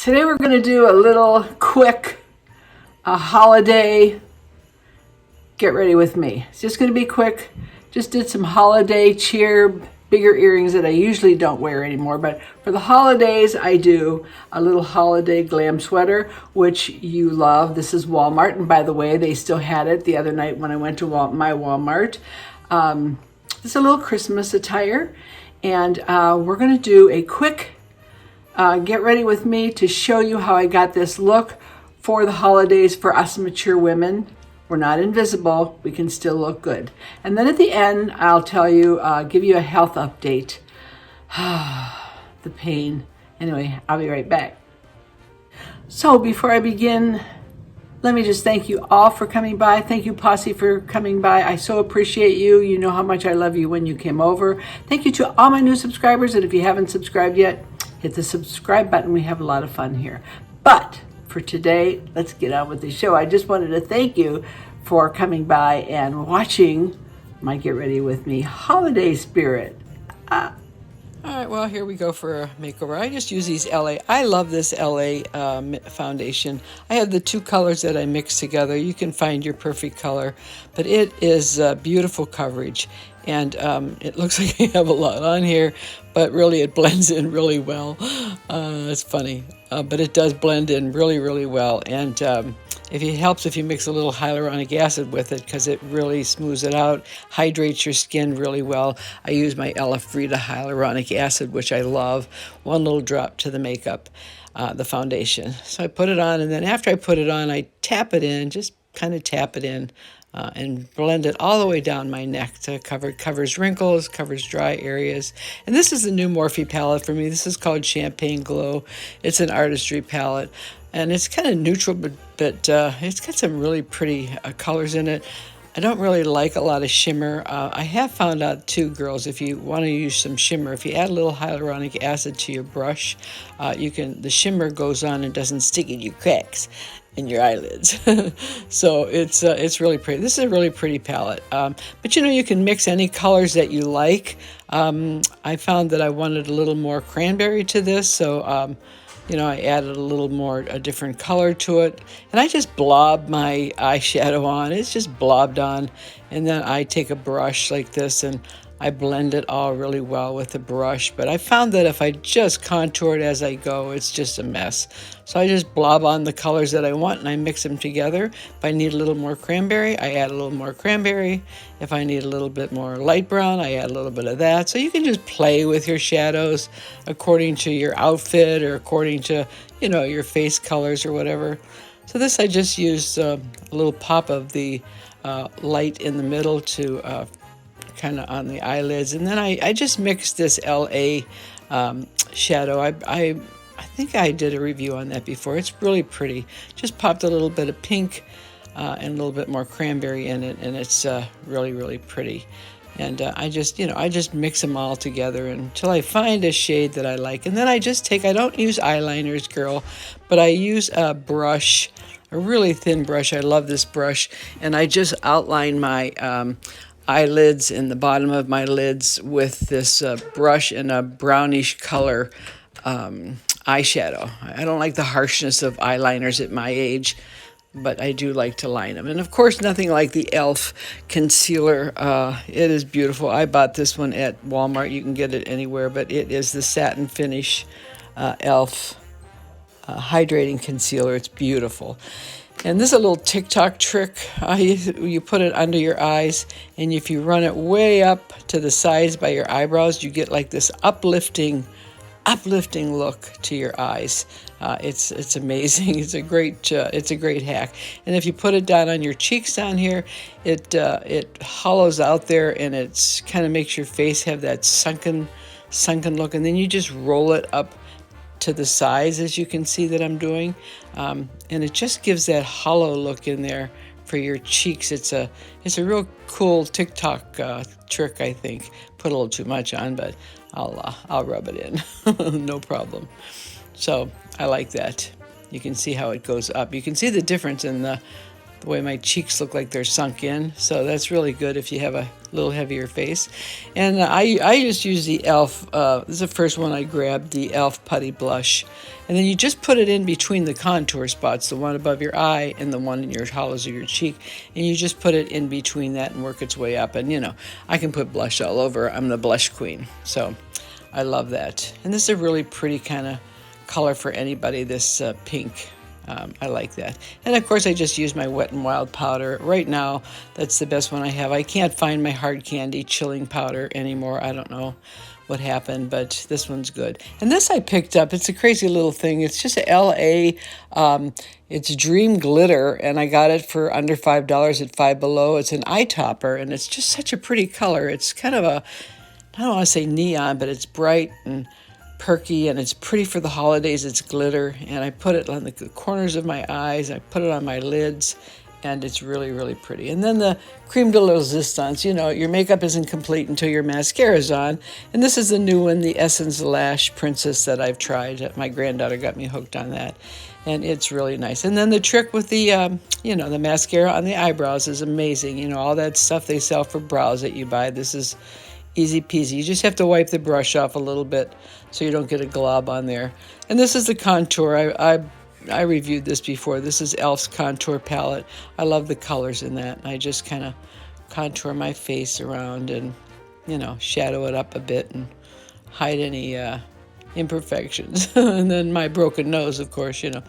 Today we're going to do a little quick holiday get ready with me. It's just going to be quick. Just did some holiday cheer, bigger earrings that I usually don't wear anymore, but for the holidays I do a little holiday glam sweater, which you love. This is Walmart, and by the way, they still had it the other night when I went to my Walmart. It's a little Christmas attire, and we're going to do a quick get ready with me to show you how I got this look for the holidays for us mature women. We're not invisible, we can still look good. And then at the end, I'll tell you, give you a health update. The pain. Anyway, I'll be right back. So before I begin, let me just thank you all for coming by. Thank you, Posse, for coming by. I so appreciate you. You know how much I love you when you came over. Thank you to all my new subscribers, and if you haven't subscribed yet, hit the subscribe button. We have a lot of fun here. But for today, let's get on with the show. I just wanted to thank you for coming by and watching my Get Ready With Me holiday spirit. All right, well, here we go for a makeover. I just use these LA. I love this LA foundation. I have the two colors that I mix together. You can find your perfect color, but it is beautiful coverage. And it looks like I have a lot on here, but really it blends in really well. It's funny, but it does blend in really, really well. And if it helps if you mix a little hyaluronic acid with it, because it really smooths it out, hydrates your skin really well. I use my Freda hyaluronic acid, which I love. One little drop to the makeup, the foundation. So I put it on, and then after I put it on, I tap it in, just kind of tap it in. And blend it all the way down my neck to covers wrinkles, covers dry areas. And this is the new Morphe palette for me. This is called Champagne Glow. It's an artistry palette, and it's kind of neutral, but it's got some really pretty colors in it. I don't really like a lot of shimmer. I have found out too, girls, if you want to use some shimmer, if you add a little hyaluronic acid to your brush, the shimmer goes on and doesn't stick in your cracks in your eyelids. So it's really pretty. This is a really pretty palette. But you can mix any colors that you like. I found that I wanted a little more cranberry to this, so I added a different color to it, and I just blob my eyeshadow on. It's just blobbed on, and then I take a brush like this and I blend it all really well with the brush. But I found that if I just contour it as I go, it's just a mess. So I just blob on the colors that I want and I mix them together. If I need a little more cranberry, I add a little more cranberry. If I need a little bit more light brown, I add a little bit of that. So you can just play with your shadows according to your outfit or according to, your face colors or whatever. So this, I just used a little pop of the light in the middle to kind of on the eyelids, and then I just mixed this LA shadow. I think I did a review on that before. It's really pretty. Just popped a little bit of pink and a little bit more cranberry in it, and it's really, really pretty. And I just mix them all together until I find a shade that I like. And then I don't use eyeliners, girl, but I use a brush, a really thin brush. I love this brush, and I just outline my eyelids and the bottom of my lids with this brush in a brownish color eyeshadow. I don't like the harshness of eyeliners at my age, but I do like to line them. And of course, nothing like the e.l.f. concealer. It is beautiful. I bought this one at Walmart. You can get it anywhere, but it is the satin finish e.l.f. Hydrating concealer. It's beautiful. And this is a little TikTok trick. You put it under your eyes, and if you run it way up to the sides by your eyebrows, you get like this uplifting look to your eyes. It's amazing. It's a great hack. And if you put it down on your cheeks down here, it hollows out there, and it's kind of makes your face have that sunken look. And then you just roll it up to the sides, as you can see that I'm doing, and it just gives that hollow look in there for your cheeks. It's a real cool TikTok trick, I think. Put a little too much on, but I'll rub it in, no problem. So I like that. You can see how it goes up. You can see the difference in the the way my cheeks look like they're sunk in. So that's really good if you have a little heavier face. And I just use the e.l.f. This is the first one I grabbed, the e.l.f. Putty Blush. And then you just put it in between the contour spots, the one above your eye and the one in your hollows of your cheek. And you just put it in between that and work its way up. And, you know, I can put blush all over. I'm the blush queen. So I love that. And this is a really pretty kind of color for anybody, this pink. I like that. And of course I just use my Wet n Wild powder. Right now, that's the best one I have. I can't find my Hard Candy chilling powder anymore. I don't know what happened, but this one's good. And this I picked up. It's a crazy little thing. It's just a LA, it's Dream Glitter, and I got it for under $5 at Five Below. It's an eye topper, and it's just such a pretty color. It's kind of a, I don't want to say neon, but it's bright and perky, and it's pretty for the holidays. It's glitter, and I put it on the corners of my eyes. I put it on my lids, and it's really, really pretty. And then the Creme de la Resistance. You know, your makeup isn't complete until your mascara's on, and this is the new one, the Essence Lash Princess that I've tried. My granddaughter got me hooked on that, and it's really nice. And then the trick with the, you know, the mascara on the eyebrows is amazing. You know, all that stuff they sell for brows that you buy, this is easy peasy. You just have to wipe the brush off a little bit so you don't get a glob on there. And this is the contour. I reviewed this before. This is e.l.f.'s contour palette. I love the colors in that. I just kind of contour my face around and, you know, shadow it up a bit and hide any imperfections. And then my broken nose, of course, you know,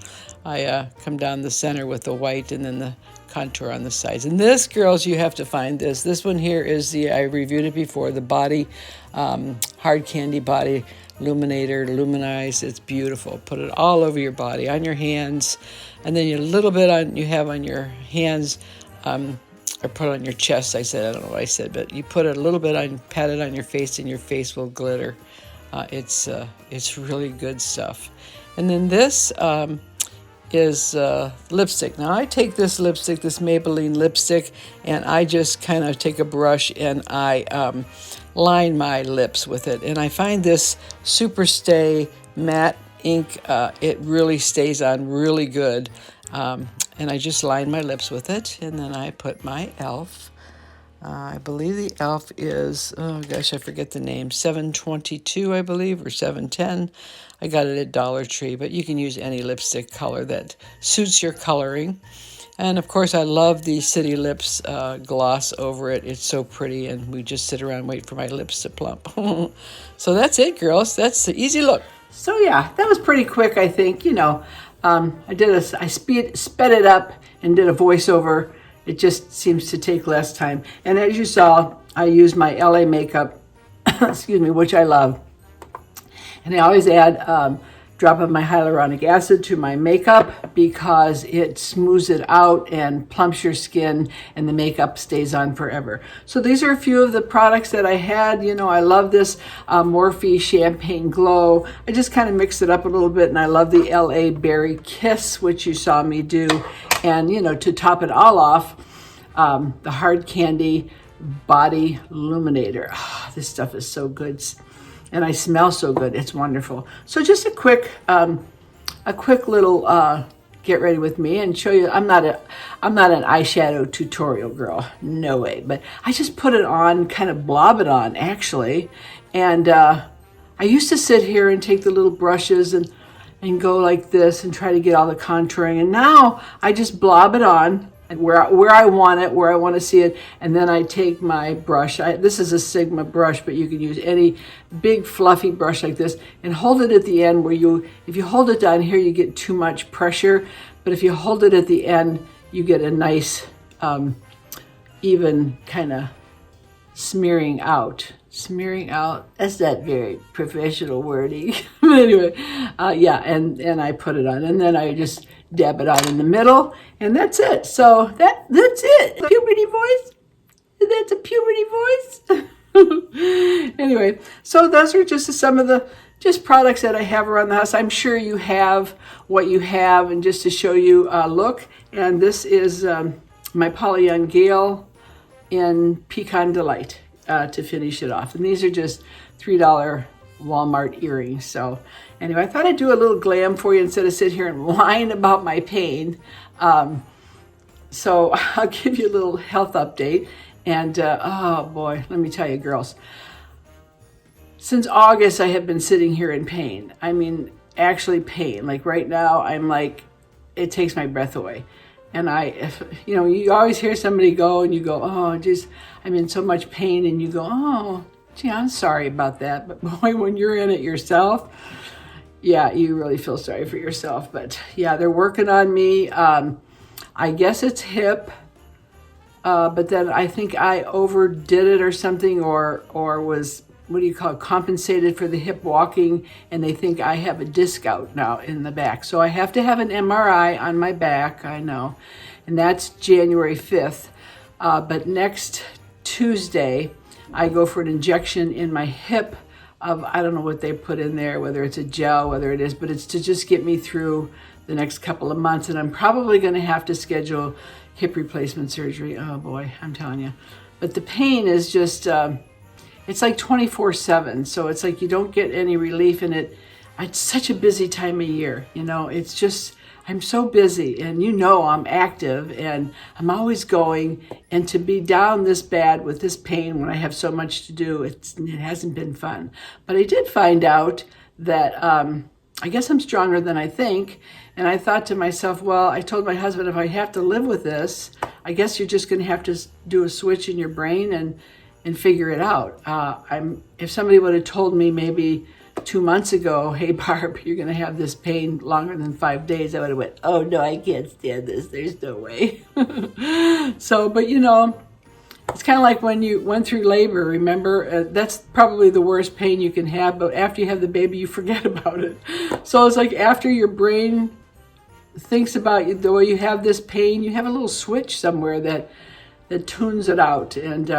I come down the center with the white and then the contour on the sides. And this, girls, you have to find this. This one here is the, I reviewed it before, the Body Hard Candy Body Illuminator, Luminize. It's beautiful. Put it all over your body, on your hands, and then a little bit on, you have on your hands, or put it on your chest. I don't know what I said, but you put it a little bit on, pat it on your face, and your face will glitter. It's really good stuff. And then this is lipstick. Now I take this lipstick, this Maybelline lipstick, and I just kind of take a brush and I line my lips with it. And I find this Super Stay matte ink, it really stays on really good. And I just line my lips with it, and then I put my e.l.f. I believe the e.l.f. is, oh gosh, I forget the name, 722, I believe, or 710. I got it at Dollar Tree, but you can use any lipstick color that suits your coloring. And of course, I love the City Lips gloss over it. It's so pretty, and we just sit around and wait for my lips to plump. So that's it, girls. That's the easy look. So yeah, that was pretty quick, I think. You know, I sped it up and did a voiceover. It just seems to take less time. And as you saw, I used my LA makeup, excuse me, which I love. And I always add a drop of my hyaluronic acid to my makeup because it smooths it out and plumps your skin, and the makeup stays on forever. So these are a few of the products that I had. You know, I love this Morphe Champagne Glow. I just kind of mixed it up a little bit, and I love the LA Berry Kiss, which you saw me do. And, you know, to top it all off, the Hard Candy Body Illuminator. Oh, this stuff is so good. And I smell so good. It's wonderful. So just a quick little get ready with me and show you. I'm not an eyeshadow tutorial girl. No way. But I just put it on, kind of blob it on, actually. And I used to sit here and take the little brushes and go like this and try to get all the contouring. And now I just blob it on and where I want it, where I want to see it, and then I take my brush. This is a Sigma brush, but you can use any big fluffy brush like this and hold it at the end where if you hold it down here, you get too much pressure, but if you hold it at the end, you get a nice, even kind of smearing out. Smearing out, that's not very professional wording. But anyway, yeah, and I put it on, and then I just dab it on in the middle, and that's it. So that's it. Puberty voice. That's a puberty voice. Anyway, so those are just some of the products that I have around the house. I'm sure you have what you have, and just to show you a look. And this is my Paula Young Gayle in Pecan Delight to finish it off. And these are just $3 Walmart earrings. So anyway, I thought I'd do a little glam for you instead of sit here and whine about my pain. So I'll give you a little health update. And oh boy, let me tell you, girls, since August, I have been sitting here in pain. I mean, actually pain. Like right now, I'm like, it takes my breath away. And you always hear somebody go and you go, oh, geez, I'm in so much pain. And you go, oh, gee, I'm sorry about that. But boy, when you're in it yourself, yeah, you really feel sorry for yourself. But yeah, they're working on me. I guess it's hip. But then I think I overdid it or something, or was, what do you call it, compensated for the hip walking, and they think I have a disc out now in the back. So I have to have an MRI on my back, I know, and that's January 5th. But next Tuesday, I go for an injection in my hip of, I don't know what they put in there, whether it's a gel, whether it is, but it's to just get me through the next couple of months. And I'm probably going to have to schedule hip replacement surgery. Oh boy, I'm telling you. But the pain is just, it's like 24/7. So it's like you don't get any relief in it. It's such a busy time of year. It's just, I'm so busy, and I'm active and I'm always going, and to be down this bad with this pain when I have so much to do, it hasn't been fun. But I did find out that I guess I'm stronger than I think. And I thought to myself, well, I told my husband, if I have to live with this, I guess you're just going to have to do a switch in your brain and figure it out. If somebody would have told me maybe 2 months ago, hey Barb, you're going to have this pain longer than 5 days, I would have went, oh no, I can't stand this. There's no way. So, but it's kind of like when you went through labor, remember? That's probably the worst pain you can have, but after you have the baby, you forget about it. So it's like after your brain thinks about the way you have this pain, you have a little switch somewhere that tunes it out. And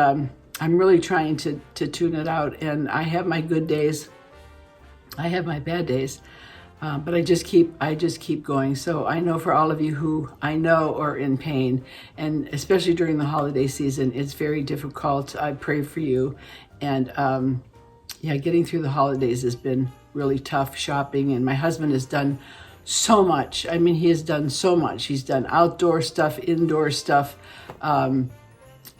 I'm really trying to tune it out. And I have my good days. I have my bad days. But I just keep going. So I know for all of you who I know are in pain, and especially during the holiday season, it's very difficult. I pray for you. And getting through the holidays has been really tough, shopping. And my husband has done so much. I mean, he has done so much. He's done outdoor stuff, indoor stuff.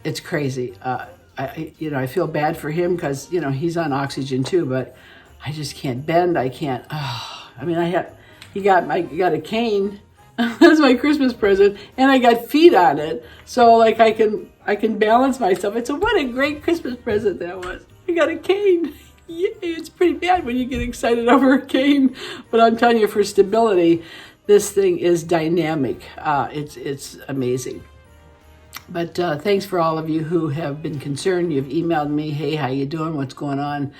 It's crazy. I feel bad for him because, he's on oxygen too, but I just can't bend. I can't. He got a cane. That's my Christmas present, and I got feet on it, so like I can balance myself. What a great Christmas present that was. I got a cane. Yay, it's pretty bad when you get excited over a cane, but I'm telling you, for stability, this thing is dynamic. It's amazing. But thanks for all of you who have been concerned. You've emailed me, hey, how you doing? What's going on?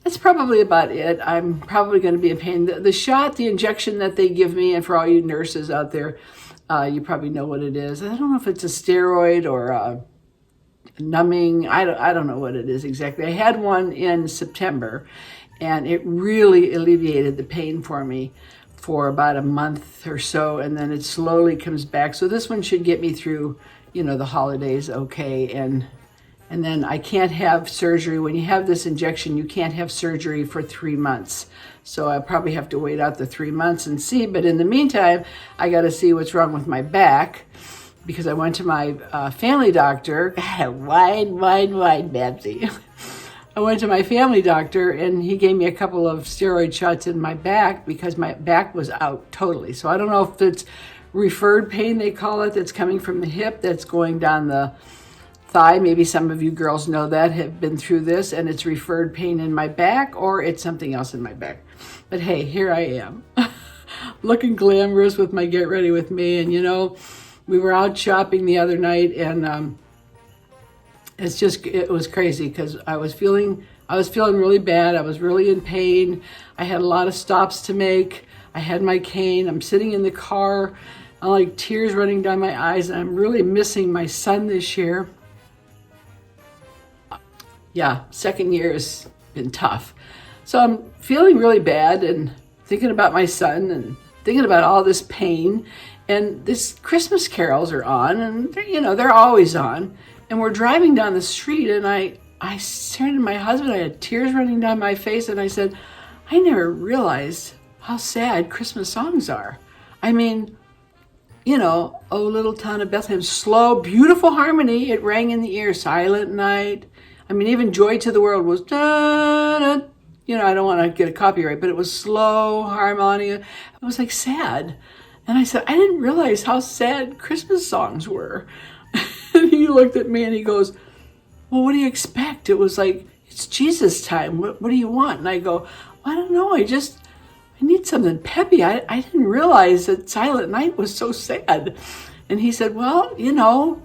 That's probably about it. I'm probably going to be in pain. The shot, the injection that they give me, and for all you nurses out there, you probably know what it is. I don't know if it's a steroid or numbing. I don't know what it is exactly. I had one in September, and it really alleviated the pain for me for about a month or so, and then it slowly comes back. So this one should get me through, the holidays okay. And then I can't have surgery. When you have this injection, you can't have surgery for 3 months. So I probably have to wait out the 3 months and see. But in the meantime, I got to see what's wrong with my back, because I went to my family doctor. Wine, Babsy. I went to my family doctor, and he gave me a couple of steroid shots in my back because my back was out totally. So I don't know if it's referred pain, they call it, that's coming from the hip, that's going down the thigh. Maybe some of you girls know that, have been through this, and it's referred pain in my back, or it's something else in my back. But hey, here I am, looking glamorous with my Get Ready With Me. And we were out shopping the other night, and it was crazy because I was feeling really bad. I was really in pain. I had a lot of stops to make. I had my cane. I'm sitting in the car. I'm like tears running down my eyes, and I'm really missing my son this year. Yeah, second year has been tough. So I'm feeling really bad and thinking about my son and thinking about all this pain. And this Christmas carols are on, and they're always on. And we're driving down the street, and I turned to my husband. I had tears running down my face, and I said, I never realized how sad Christmas songs are. I mean, you know, Oh Little Town of Bethlehem, slow, beautiful harmony. It rang in the ear, Silent Night. I mean, even Joy to the World was, da, da, you know, I don't want to get a copyright, but it was slow harmony. It was like sad. And I said, I didn't realize how sad Christmas songs were. And he looked at me and he goes, well, what do you expect? It was like, it's Jesus time. What do you want? And I go, I don't know. I need something peppy. I didn't realize that Silent Night was so sad. And he said, well, you know,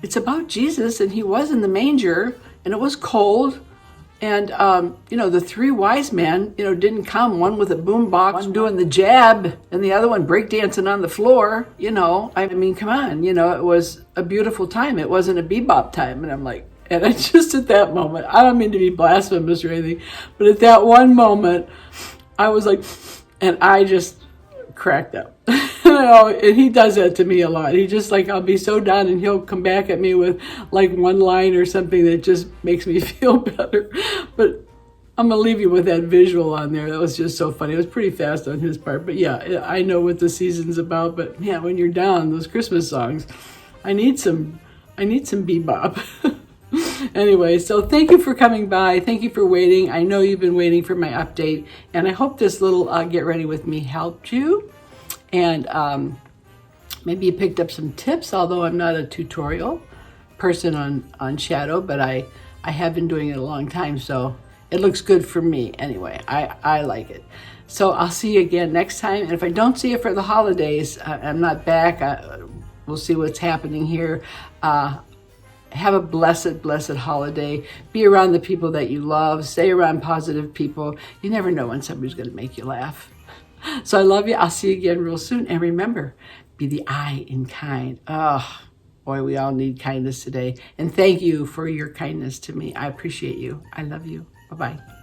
it's about Jesus, and he was in the manger, and it was cold. And, you know, the three wise men, you know, didn't come, one with a boombox, one doing the jab, and the other one breakdancing on the floor, you know. I mean, come on, you know, it was a beautiful time. It wasn't a bebop time. And I'm like, and I just at that moment, I don't mean to be blasphemous or anything, but at that one moment, I was like, and I just cracked up. You know, and he does that to me a lot. He just like, I'll be so done and he'll come back at me with like one line or something that just makes me feel better. But I'm going to leave you with that visual on there. That was just so funny. It was pretty fast on his part. But yeah, I know what the season's about. But yeah, when you're down, those Christmas songs, I need some bebop. Anyway, so thank you for coming by. Thank you for waiting. I know you've been waiting for my update, and I hope this little get ready with me helped you. And maybe you picked up some tips, although I'm not a tutorial person on shadow, but I have been doing it a long time, so it looks good for me. Anyway, I like it. So I'll see you again next time. And if I don't see you for the holidays, I'm not back. We'll see what's happening here. Have a blessed, blessed holiday. Be around the people that you love. Stay around positive people. You never know when somebody's going to make you laugh. So I love you. I'll see you again real soon. And remember, be the I in kind. Oh, boy, we all need kindness today. And thank you for your kindness to me. I appreciate you. I love you. Bye-bye.